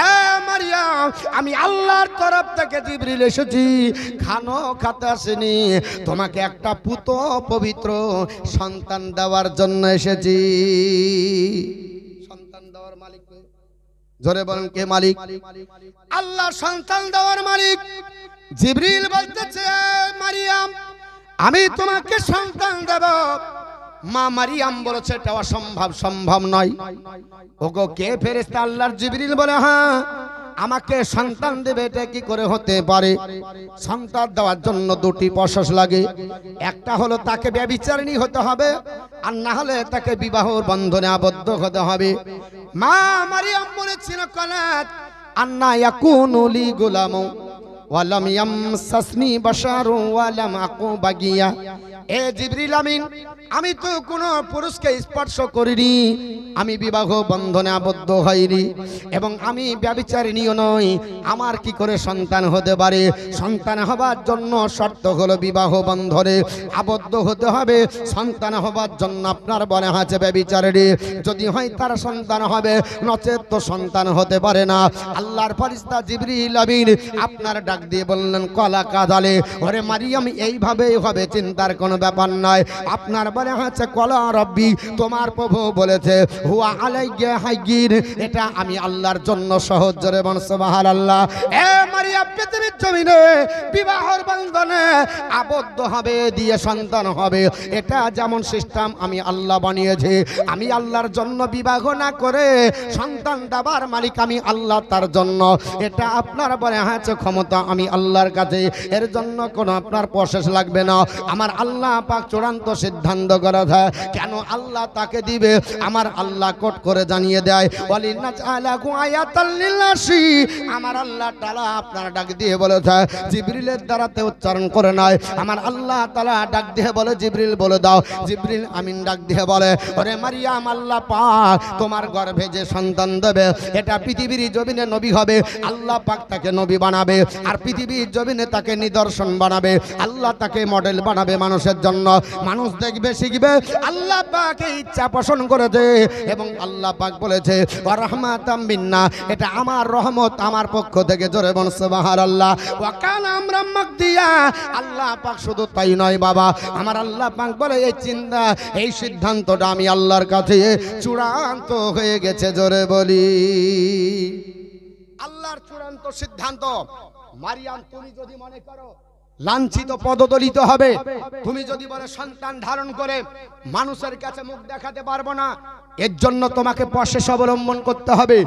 এ মারিয়াম আমি আল্লাহর তরফ থেকে জিবরিল এসেছি, খানো খাতে আসেনি, তোমাকে একটা পুত পবিত্র সন্তান দেওয়ার জন্য এসেছি। সন্তান দেওয়ার মালিক জোরে বলেন কে মালিক? আল্লাহ সন্তান দেওয়ার মালিক। জিবরিল বলতেছে মারিয়াম আমি তোমাকে সন্তান দেব। মা মারিয়াম বলেছে এটা অসম্ভব, সম্ভব নয়। ওগো কে ফেরেশতা? আল্লাহর জিবরিল বলে হ্যাঁ আমাকে সন্তান দেবে, এটা কি করে হতে পারে? সন্তান দেওয়ার জন্য দুটি প্রসেস লাগে, একটা হলো তাকে ব্যভিচারিণী হতে হবে, আর না হলে তাকে বিবাহর বন্ধনে আবদ্ধ হতে হবে। মা মারিয়াম বলেছিল কালাত আন্না ইয়াকুনু লি গুলামু ওয়ালাম ইয়ামসাসনি বাশারু ওয়ালাম আকু বাগিয়া। এ জিবরিল আমিন আমি তো কোনো পুরুষকে স্পর্শ করিনি, আমি বিবাহ বন্ধনে আবদ্ধ হইনি এবং আমি ব্যভিচারিণীও নই, আমার কি করে সন্তান হতে পারে? সন্তান হবার জন্য শর্ত হলো বিবাহ বন্ধনে আবদ্ধ হতে হবে। সন্তান হবার জন্য আপনার বলে আছে ব্যভিচারিণী, যদি হয় তার সন্তান হবে, নচেত তো সন্তান হতে পারে না। আল্লাহর ফেরেশতা জিবরিল আমিন আপনার ডাক দিয়ে বললেন কলা কাদালে, ওরে মারিয়াম এইভাবেই হবে, চিন্তার কোনো ব্যাপার নয়। আপনার বলে আছে কলা রব্বি, তোমার প্রভু বলেছে হুয়া আলাইয়া হাইয়িন, এটা আমি আল্লাহর জন্য সহজ। জোরে বল সুবহানাল্লাহ। এ মারিয়াম পৃথিবীর জমিনে বিবাহের বন্ধনে আবদ্ধ হবে, দিয়ে সন্তান হবে, এটা যেমন সিস্টেম আমি আল্লাহ বানিয়েছি। আমি আল্লাহর জন্য বিবাহ না করে সন্তান দেবার মালিক আমি আল্লাহ, তার জন্য এটা আপনার বলে আছে ক্ষমতা আমি আল্লাহর কাছে, এর জন্য কোনো আপনার প্রসেস লাগবে না। আমার আল্লাহ পাক চূড়ান্ত সিদ্ধান্ত করা যায় কেন আল্লাহ তাকে দিবে, আমার আল্লাহ কোট করে জানিয়ে দেয় ওয়ালিনাজআলাহু আয়াতাল লিন্নাসি। আমার আল্লাহ তাআলা আপনার ডাক দিয়ে বলেছে জিবরিলের দ্বারাতে উচ্চারণ করে নয়, আমার আল্লাহ তাআলা ডাক দিয়ে বলে জিবরিল বলে দাও। জিবরিল আমিন ডাক দিয়ে বলে ওরে মারিয়াম আল্লাহ পাক তোমার গর্ভে যে সন্তান দেবে এটা পৃথিবীর জমিনে নবী হবে, আল্লাহ পাক তাকে নবী বানাবে, আর পৃথিবীর জমিনে তাকে নিদর্শন বানাবে, আল্লাহ তাকে মডেল বানাবে মানুষের জন্য। মানুষ দেখবে শিখবে, আল্লাহ পাক ইচ্ছা পোষণ করেছে এবং আল্লাহ পাক বলেছে ওয়া রাহমাতাম মিন্না, এটা আমার রহমত আমার পক্ষ থেকে। জোরে বল সুবহানাল্লাহ। ওয়া কানা আমরাম মাকদিয়া, আল্লাহ পাক শুধু তাই নয় বাবা, আমার আল্লাহ পাক বলে এই চিন্তা এই সিদ্ধান্তটা আমি আল্লাহর কাছে চূড়ান্ত হয়ে গেছে। জোরে বলি আল্লাহর চূড়ান্ত সিদ্ধান্ত। মারিয়াম তুমি যদি মনে করো লাঞ্ছিত পদদলিত হবে, তুমি যদি বলে সন্তান ধারণ করে মানুষের কাছে মুখ দেখাতে পারবো না, এর জন্য তোমাকে প্রসেস অবলম্বন করতে হবে।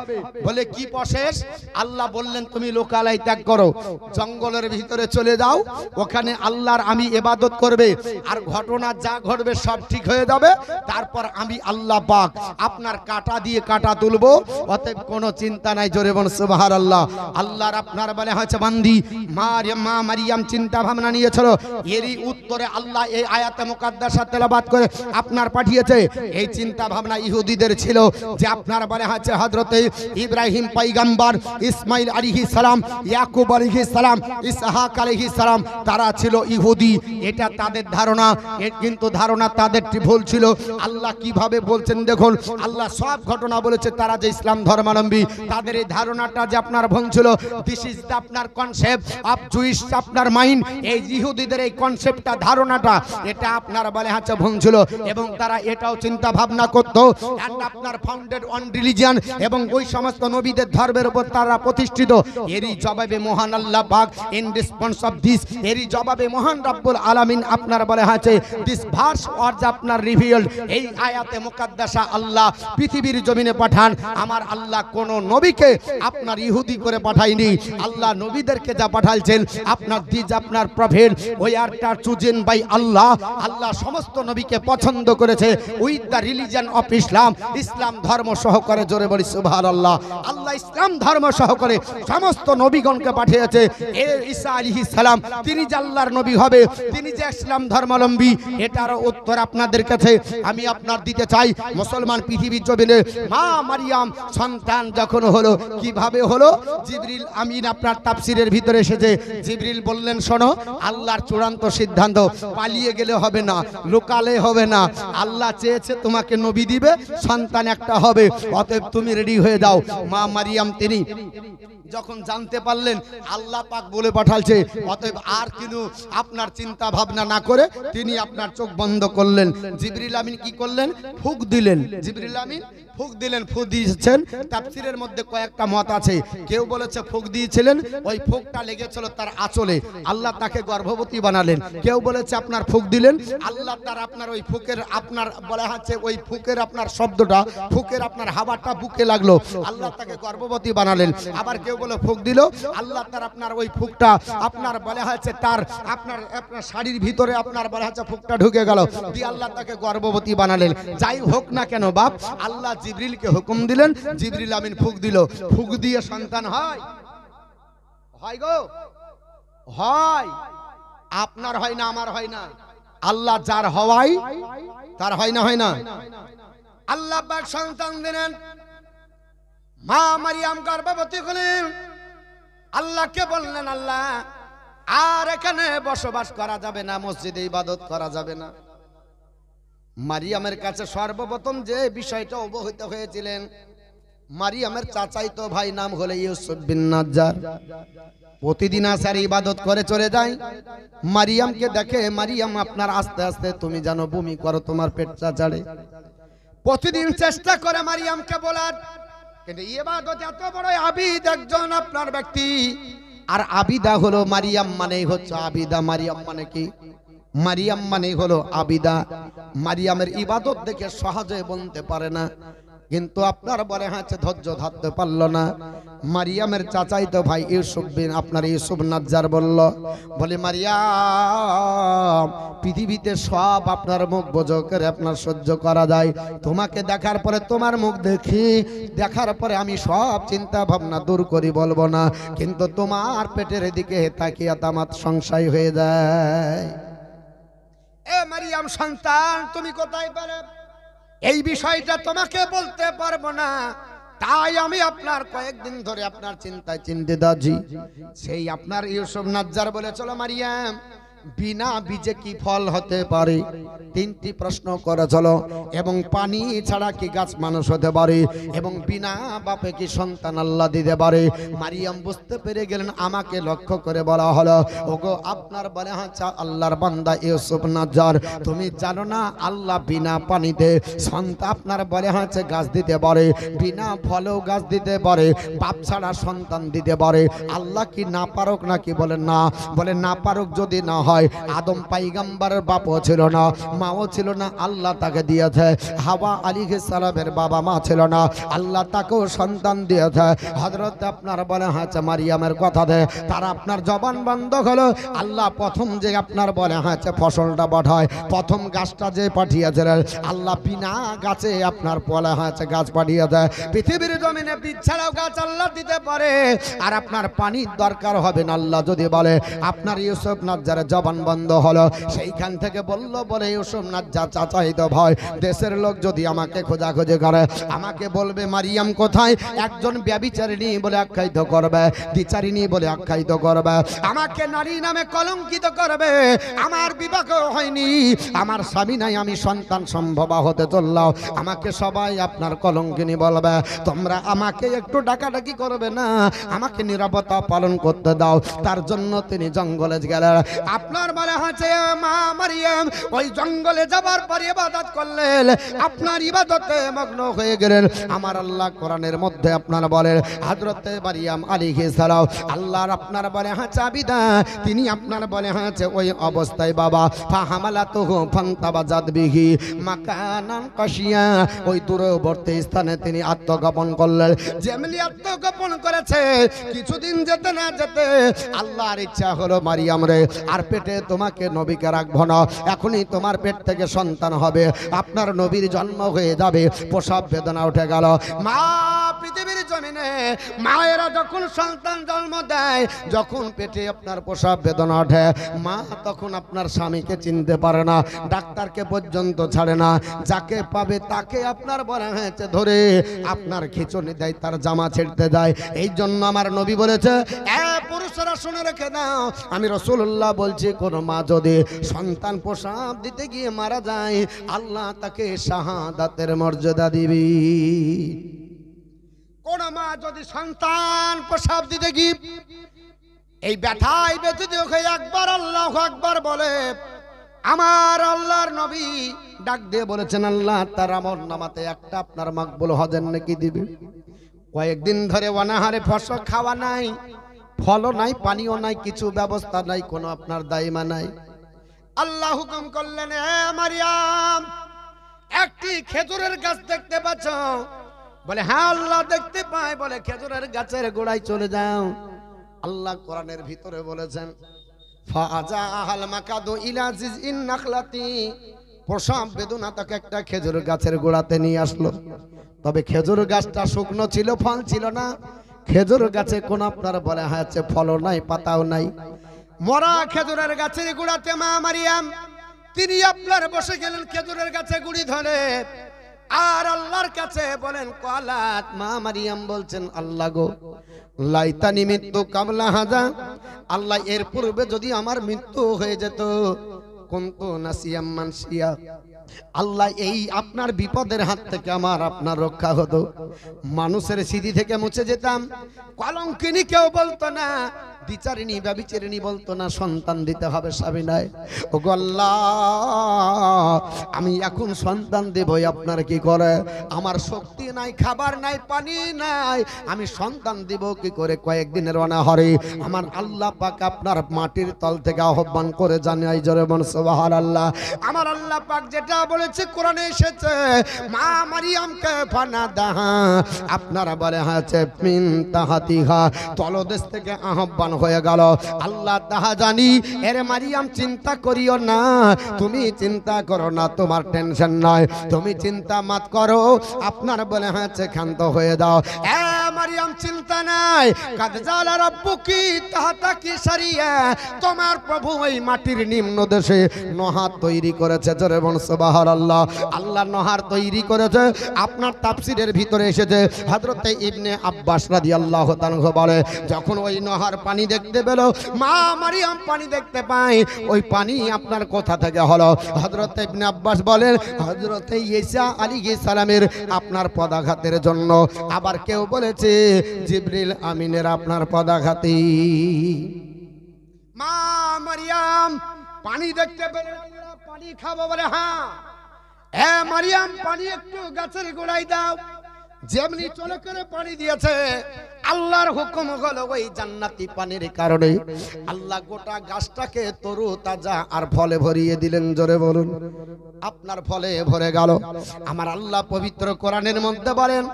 বলে কি প্রসেস? আল্লাহ বললেন তুমি লোকালয় ত্যাগ করো, জঙ্গলের ভিতরে চলে যাও, ওখানে আল্লাহর আমি ইবাদত করবে, আর ঘটনা যা ঘটবে সব ঠিক হয়ে যাবে। তারপর আমি আল্লাহ পাক আপনার কাটা দিয়ে কাটা তুলবো, অতএব কোনো চিন্তা নাই। জোরে বলুন সুবহানাল্লাহ। আল্লাহর আপনার বলে হয়েছে বান্দি মা মারিয়াম চিন্তা ভাবনা নিয়েছিল, এরই উত্তরে আল্লাহ এই আয়াতে মুকাদ্দাসা তেলাওয়াত করে আপনার পাঠিয়েছে। এই চিন্তা ভাবনা ইহুদিদের ছিল যে আপনার বলে হচ্ছে হযরতে ইব্রাহিম পয়গম্বর, ইসমাইল আলাইহিস সালাম, ইয়াকুব আলাইহিস সালাম, ইসহাক আলাইহিস সালাম, তারা ছিল ইহুদি। এটা তাদের ধারণা, কিন্তু ধারণা তাদেরটি ভুল ছিল। আল্লাহ কিভাবে বলছেন দেখুন, আল্লাহ সব ঘটনা বলেছে। তারা যে ইসলাম ধর্মাবলম্বী, তাদের এই ধারণাটা যে আপনার ভুল ছিল। দিস ইজ দ্য আপনার কনসেপ্ট অফ জুইশ আপনার মাইন্ড। এই ইহুদিদের এই কনসেপ্টটা, ধারণাটা, এটা আপনার বলে হচ্ছে ভুল ছিল। এবং তারা এটাও চিন্তা ভাবনা করতো এন্ড আপনার ফাউন্ডেড অন রিলিজিয়ন, এবং ওই সমস্ত নবীদের ধর্মের উপর তারা প্রতিষ্ঠিত। এরই জবাবে মহান আল্লাহ পাক ইন রেসপন্স অফ দিস, এরই জবাবে মহান রব্বুল আলামিন আপনার বলে আছে দিস ভার্স ওয়াজ আপনার রিভিলড। এই আয়াতে মুকাদ্দাসা আল্লাহ পৃথিবীর জমিনে পাঠান। আমার আল্লাহ কোন নবীকে আপনার ইহুদি করে পাঠায়নি। আল্লাহ নবীদেরকে যা পাঠাইছেন আপনার দিজ আপনার প্রফেট ওই আরটা চুজেন বাই আল্লাহ। আল্লাহ সমস্ত নবীকে পছন্দ করেছে with the religion of Islam, ইসলাম ধর্ম সহকারে। জোরে বলি সুবহানাল্লাহ। আল্লাহ ইসলাম ধর্ম সহকারে সমস্ত নবীগণকে পাঠিয়েছে। ঈসা আলাইহিস সালাম তিনি যে আল্লাহর নবী হবে, তিনি যে ইসলাম ধর্মাবলম্বী, এটার উত্তর আপনাদের কাছে আমি আপনার দিতে চাই। মুসলমান পৃথিবীর জমিনে মা মারিয়াম সন্তান যখন হলো, কিভাবে হলো? জিবরিল আমিন আপনার তাফসীরের ভিতরে এসেছে। জিবরিল বললেন শোনো, আল্লাহর চূড়ান্ত সিদ্ধান্ত, পালিয়ে গেলে হবে না, লোকালে হবে না। আল্লাহ চেয়েছে তোমাকে নবী দিবে, সন্তান একটা হবে, অতএব তুমি রেডি হয়ে যাও। মা মারিয়াম তিনি যখন জানতে পারলেন আল্লাহ পাক বলে পাঠালছে, অতএব আর কিন্তু আপনার চিন্তা ভাবনা না করে তিনি আপনার চোখ বন্ধ করলেন। জিবরিল আমিন কি করলেন? ফুঁক দিলেন। জিবরিল আমিন ফুঁক দিলেন। ফুঁক দিয়েছেন তাফসীরের মধ্যে কয়েকটা মত আছে। কেউ বলেছে ফুঁক দিয়েছিলেন, ওই ফুঁকটা লেগেছিল তার আঁচলে, আল্লাহ তাকে গর্ভবতী বানালেন। কেউ বলেছে আপনার ফুঁক দিলেন, আল্লাহ তার আপনার ওই ফুঁকের আপনার বলা হচ্ছে ওই ফুঁকের আপনার শব্দটা, ফুঁকের আপনার হাওয়াটা বুকে লাগলো, আল্লাহ তাকে গর্ভবতী বানালেন। আবার কেউ বলে ফুঁক দিল, আল্লাহ তার আপনার ওই ফুঁকটা আপনার বলা হচ্ছে তার আপনার আপনার শাড়ির ভিতরে আপনার বলা হচ্ছে ফুঁকটা ঢুকে গেল, দিয়ে আল্লাহ তাকে গর্ভবতী বানালেন। যাই হোক না কেন বাপ, আল্লাহ জিবরিলকে হুকুম দিলেন, জিবরিল আমিন ফুঁক দিল। ফুঁক দিয়ে সন্তান হয়, হয় গো, হয়। আপনার হয় না, আমার হয় না, আল্লাহ যার হওয়াই তার হয় না, হয় না। আল্লাহ পাক সন্তান দিলেন, মা মারিয়াম গর্ভবতী হলেন। আল্লাহকে বললেন আল্লাহ আর এখানে বসবাস করা যাবে না, মসজিদে ইবাদত করা যাবে না। মারিয়ামের কাছে সর্বপ্রথম যে বিষয়টা অবহিত হয়েছিলেন, মারিয়ামের চাচাইতো ভাই নাম হলো ইউসুফ বিন নাজ্জার। প্রতিদিন আসার ইবাদত করে চলে যায়। মারিয়ামকে দেখে, মারিয়াম আপনার আস্তে আস্তে তুমি জানো বমি করো, তোমার পেটটা চাড়ে। প্রতিদিন চেষ্টা করে মারিয়ামকে বলার, কিন্তু ইবাদত এত বড় আবিদ একজন আপনার ব্যক্তি, আর আবিদা হলো মারিয়াম মানেই হচ্ছে আবিদা। মারিয়াম মানে কি? মারিয়াম মানে হলো আবিদা। মারিয়ামের ইবাদত দেখে সহজে বলতে পারে না, কিন্তু আপনার বলে হচ্ছে ধৈর্য ধরতে পারলো না। মারিয়ামের চাচাইতো ভাই ইউসুফ বিন আপনার ইউসুফ নাজ্জার বলল, বলে মারিয়াম পৃথিবীতে সব আপনার মুখ বোঝো করে আপনার সহ্য করা যায়, তোমাকে দেখার পরে তোমার মুখ দেখি, দেখার পরে আমি সব চিন্তা ভাবনা দূর করি বলবো না, কিন্তু তোমার পেটের দিকে তাকিয়ে আমার সংশয় হয়ে যায়। এ মারিয়াম সন্তান তুমি কোথায় পেলে? এই বিষয়টা তোমাকে বলতে পারবো না, তাই আমি আপনার কয়েকদিন ধরে আপনার চিন্তায় চিন্তিত আছি। সেই আপনার ইউসুফ নাজ্জার বলে চলো মারিয়াম, বিনা বীজে কি ফল হতে পারে? তিনটি প্রশ্ন করে চলো। এবং পানি ছাড়া কি গাছ মানুষ হতে পারে? এবং বিনা বাপে কি সন্তান আল্লাহ দিতে পারে? মারিয়াম বুঝতে পেরে গেলেন। আমাকে লক্ষ্য করে বলা হলো, ওগো আপনার বলে হচ্ছে আল্লাহর বান্দা ইউসুফ নাজ্জার, তুমি জানো না আল্লাহ বিনা পানিতে সন্তান আপনার বলে হচ্ছে গাছ দিতে পারে, বিনা ফলেও গাছ দিতে পারে, বাপ ছাড়া সন্তান দিতে পারে। আল্লাহ কি না পারুক নাকি? বলে না। বলে না পারুক যদি না হয় হয়। আদম পয়গম্বরের বাপও ছিল না, মাও ছিল না, আল্লাহ তাকে দিয়েছে। হাওয়া আলাইহিস সালামের বাবা মা ছিল না, আল্লাহ তাকেও সন্তান দিয়েছে। হযরত আপনার বলে হচ্ছে মারিয়ামের কথা দে, তার আপনার জবান বন্ধ হলো। আল্লাহ প্রথম যে আপনার বলে হচ্ছে ফসলটা পাঠায়, প্রথম গাছটা যে পাঠিয়েছিলেন আল্লাহ বিনা গাছে আপনার বলে হচ্ছে গাছ পাঠিয়ে দেয়। পৃথিবীর জমিনে বীজ ছাড়াও গাছ আল্লাহ দিতে পারে, আর আপনার পানির দরকার হবে না আল্লাহ যদি বলে। আপনার ইউসুফ নাজ্জারের জবান বন্ধ হলো, সেইখান থেকে বলল বলে ইউসুফ নাজ্জার চাচাইতো ভয়, দেশের লোক যদি আমাকে খোঁজাখুঁজি করে আমাকে বলবে মারিয়াম কোথায়, একজন ব্যভিচারিণী বলে আখ্যায়িত করবে, দ্বিচারিণী বলে আখ্যায়িত করবে, আমাকে নারী নামে কলঙ্কিত করবে। আমার বিবাহ হয়নি, আমার স্বামী নাই, আমি সন্তান সম্ভবা হতে চললাম, আমাকে সবাই আপনার কলঙ্কিনী বলবে। তোমরা আমাকে একটু ডাকাডাকি করবে না, আমাকে নিরাপত্তা পালন করতে দাও। তার জন্য তিনি জঙ্গলে গেলেন। আপনার বলে হচ্ছে মা মারিয়াম ওই জঙ্গলে যাবার পর ইবাদত করলেন, আপনার ইবাদতে মগ্ন হয়ে গেলেন। আমার আল্লাহ কোরআনের মধ্যে আপনার বলেন হযরতে মারিয়াম আলাইহিস সালাম আল্লাহর আপনার বলে হচ্ছে আবিদা, তিনি আপনার বলে হচ্ছে ওই অবস্থায় বাবা ফাহামালাতুহু ফান্তাবাজাত বিহি মাকানান কাশিয়া, ওই দূরবর্তী স্থানে তিনি আত্মগোপন করলেন। যেমনি আত্মগোপন করেছে, কিছুদিন যেতে না যেতে আল্লাহর ইচ্ছা হলো মারিয়াম রে আর পেটে তোমাকে নবীকে রাখবো না, এখনই তোমার পেট থেকে সন্তান হবে, আপনার নবীর জন্ম হয়ে যাবে। প্রসব বেদনা উঠে গেল। মা পৃথিবীর জমিনে মায়েরা যখন সন্তান জন্ম দেয়, যখন পেটে আপনার প্রসব বেদনা ওঠে, মা তখন আপনার স্বামীকে চিনতে পারে না, ডাক্তারকে পর্যন্ত ছাড়ে না, যাকে পাবে তাকে আপনার বলা হয়েছে ধরে আপনার খিচুনি দেয়, তার জামা ছেড়তে যায়। এই জন্য আমার নবী বলেছে পুরুষরা শুনে রেখে দাও, আমি রাসূলুল্লাহ বলছি, কোন মা যদি সন্তান প্রসব দিতে গিয়ে মারা যায় আল্লাহ তাকে শাহাদাতের মর্যাদা দিবে। কোন মা যদি সন্তান প্রসব দিতে গিয়ে এই ব্যথায় ব্যথিত হয়ে একবার আল্লাহু আকবার বলে, আমার আল্লাহর নবী ডাক দিয়ে বলেছেন আল্লাহ তার আমল নামাতে একটা আপনার মাকবুল হজের নাকি দিবে। কয়েকদিন ধরে অনাহারে ফসল খাওয়া নাই, ফলও নাই, পানিও নাই, কিছু ব্যবস্থা নাই, কোনো আপনার দায়মা নাই। আল্লাহ হুকুম করলেন হে মারিয়াম একটি খেজুরের গাছ দেখতে পাচ্ছ? বলে হ্যাঁ আল্লাহ দেখতে পাই। বলে খেজুরের গাছের গোড়ায় চলে যাও। আল্লাহ কোরআনের ভিতরে বলেছেন ফাজাআল মাকাদু ইলা জিজইন নাখলাতি, প্রসব বেদনা তাকে একটা খেজুর গাছের গোড়াতে নিয়ে আসলো। তবে খেজুর গাছটা শুকনো ছিল, ফল ছিল না। খেজুর গাছে কোন আপনার বলে হচ্ছে ফলও নাই, পাতাও নাই, মরা খেজুরের গাছের গোড়াতে মা মারিয়াম তিনি আপনার বসে গেলেন খেজুরের গাছে গুড়ি ধরে, আর আল্লাহর কাছে বলেন কালাত মা মারিয়াম বলছেন আল্লাহ গো লাইতানি মৃত্যু কাবলা হাজা, আল্লাহ এর পূর্বে যদি আমার মৃত্যু হয়ে যেত কুনতু নাসিয়াম মানসিয়া, আল্লাহ এই আপনার বিপদের হাত থেকে আমার আপনার রক্ষা হতো, মানুষের স্মৃতি থেকে মুছে যেতাম, কলঙ্কিনী কেউ বলতো না, বিচারিণী ব্যভিচারিণী বলতো না, সন্তান দিতে হবে স্বামী নাই। ও আল্লাহ আমি এখন সন্তান দেবই আপনার কি করে, আমার শক্তি নাই, খাবার নাই, পানি নাই, আমি সন্তান দিব কি করে? কয়েকদিনের অনাহারে আমার আল্লাহ পাক আপনার মাটির তল থেকে আহ্বান করে জানাই জোরে বল সুবহানাল্লাহ। আমার আল্লাহ পাক যেটা বলেছে কোরআনে এসেছে মা মারিয়ামকে ফানাদাহা, আপনারা বলে আছে মিন তাহাতিহা, তলদেশ থেকে আহ্বান হয়ে গেল। আল্লাহ তাহা জানি এর মারিয়াম চিন্তা করিও না, তুমি চিন্তা করো না, তোমার টেনশন নয়, তুমি চিন্তা মাত করো, আপনার বলে হচ্ছে ক্ষান্ত হয়ে দাও। এ মারিয়াম চিন্তা নাই, কাদ জালা রাব্বুকি তাহাতাকি সারিয়া, তোমার প্রভু ওই মাটির নিম্ন দেশে নহর তৈরি করেছে জোরে বল সুবহানাল্লাহ। আল্লাহ নহর তৈরি করেছে। আপনার তাফসীরের ভিতরে এসেছে হযরতে ইবনে আব্বাস রাদিয়াল্লাহু তাআলা বলে যখন ওই নহর পানি দেখতে পেল, মা মারিয়াম পানি দেখতে পায়, ওই পানি আপনার কোথা থেকে হলো? হযরতে ইবনে আব্বাস বলেন হযরতে ঈসা আলাইহিস সালামের আপনার পদাঘাতের জন্য, আবার কেউ বলেছে জিবরিল আমিনের আপনার পদাঘাতে। মা মারিয়াম পানি দেখতে পেলেন, পানি খাবো বলে হ্যাঁ। এ মারিয়াম পানি একটু গাছের গোড়ায় দাও। যেমনি চলে করে পানি দিয়েছে, আল্লাহর হুকুম হলো ওই জান্নাতি পানির কারণে আল্লাহ গোটা গাছটাকে তরু তাজা আর ফলে ভরিয়ে দিলেন। জোরে বলুন, আপনার ফলে ভরে গেল। আমার আল্লাহ পবিত্র কোরআনের মধ্যে বলেন,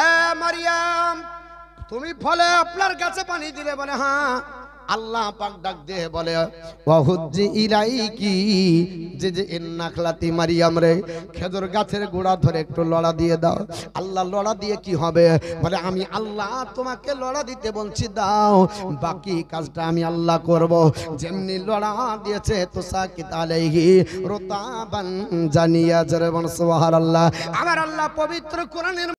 এ মারিয়াম তুমি ফলে আপনার গাছে পানি দিলে? বলে হ্যাঁ। আল্লাহ পাক ডাক দিয়ে বলে, ওয়াহুজ্জি ইলাইকি, যে ইন্নাখলাতি মারিয়াম রে, খেজুর গাছের গোড়া ধরে একটু লড়া দিয়ে দাও। আল্লাহ লড়া দিয়ে কি হবে? বলে আমি আল্লাহ তোমাকে লড়া দিতে বলছি, দাও, বাকি কাজটা আমি আল্লাহ করব। যেমনি লড়া দিয়েছে তো সাকিত আলাইহি রুতাবান জানিয়া, জরে বল সুবহানাল্লাহ। আমার আল্লাহ পবিত্র কোরআনের